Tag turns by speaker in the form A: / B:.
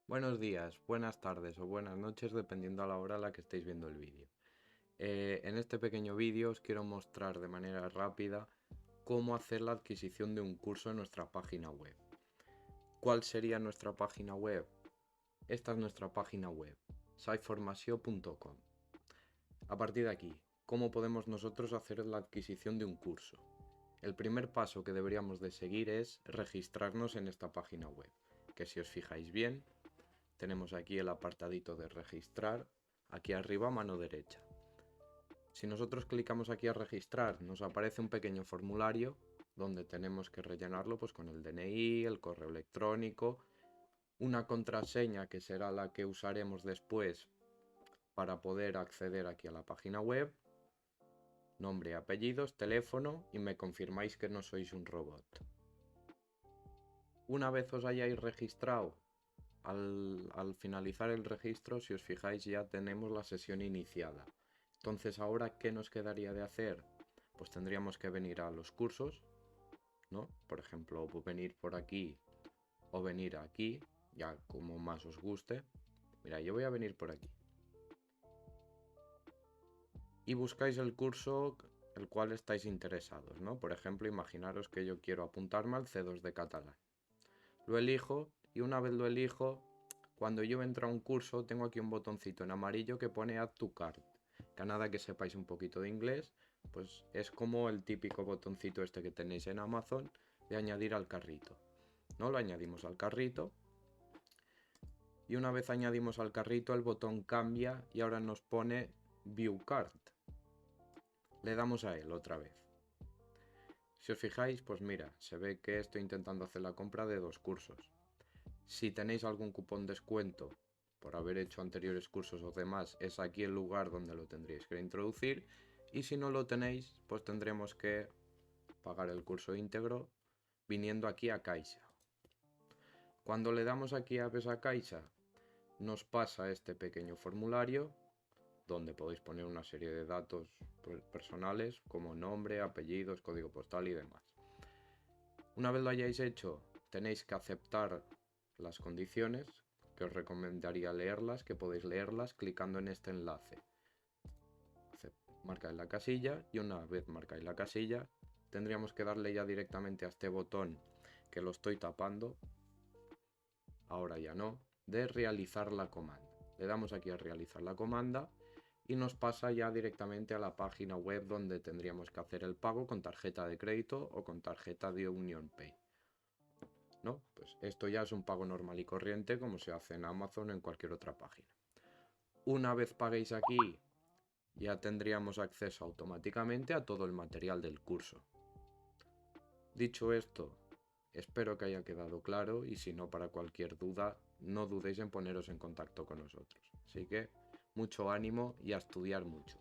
A: Buenos días, buenas tardes o buenas noches dependiendo a la hora a la que estéis viendo el vídeo. En este pequeño vídeo os quiero mostrar de manera rápida cómo hacer la adquisición de un curso en nuestra página web. ¿Cuál sería nuestra página web? Esta es nuestra página web, siteformasio.com. A partir de aquí, ¿cómo podemos nosotros hacer la adquisición de un curso? El primer paso que deberíamos de seguir es registrarnos en esta página web, que si os fijáis bien, tenemos aquí el apartadito de registrar, aquí arriba a mano derecha. Si nosotros clicamos aquí a registrar, nos aparece un pequeño formulario donde tenemos que rellenarlo pues con el DNI, el correo electrónico, una contraseña que será la que usaremos después para poder acceder aquí a la página web, nombre, apellidos, teléfono y me confirmáis que no sois un robot. Una vez os hayáis registrado, al finalizar el registro, si os fijáis, ya tenemos la sesión iniciada. Entonces, ahora, ¿qué nos quedaría de hacer? Pues tendríamos que venir a los cursos, ¿no? Por ejemplo, venir por aquí o venir aquí, ya como más os guste. Mira, yo voy a venir por aquí. Y buscáis el curso el cual estáis interesados, ¿no? Por ejemplo, imaginaros que yo quiero apuntarme al C2 de catalán. Lo elijo y una vez lo elijo, cuando yo entro a un curso, tengo aquí un botoncito en amarillo que pone Add to Cart. Que a nada que sepáis un poquito de inglés, pues es como el típico botoncito este que tenéis en Amazon de añadir al carrito. ¿No? Lo añadimos al carrito y una vez añadimos al carrito el botón cambia y ahora nos pone View Cart. Le damos a él otra vez. Si os fijáis, pues mira, se ve que estoy intentando hacer la compra de 2 cursos. Si tenéis algún cupón descuento por haber hecho anteriores cursos o demás, es aquí el lugar donde lo tendríais que introducir. Y si no lo tenéis, pues tendremos que pagar el curso íntegro viniendo aquí a Caixa. Cuando le damos aquí a Ves a Caixa, nos pasa este pequeño formulario donde podéis poner una serie de datos personales como nombre, apellidos, código postal y demás. Una vez lo hayáis hecho, tenéis que aceptar las condiciones, que os recomendaría leerlas, que podéis leerlas clicando en este enlace. Marcáis la casilla y una vez marcáis la casilla, tendríamos que darle ya directamente a este botón, que lo estoy tapando, ahora ya no, de realizar la comanda. Le damos aquí a realizar la comanda y nos pasa ya directamente a la página web donde tendríamos que hacer el pago con tarjeta de crédito o con tarjeta de UnionPay. ¿No? Pues esto ya es un pago normal y corriente como se hace en Amazon o en cualquier otra página. Una vez paguéis aquí, ya tendríamos acceso automáticamente a todo el material del curso. Dicho esto, espero que haya quedado claro y si no, para cualquier duda, no dudéis en poneros en contacto con nosotros. Así que mucho ánimo y a estudiar mucho.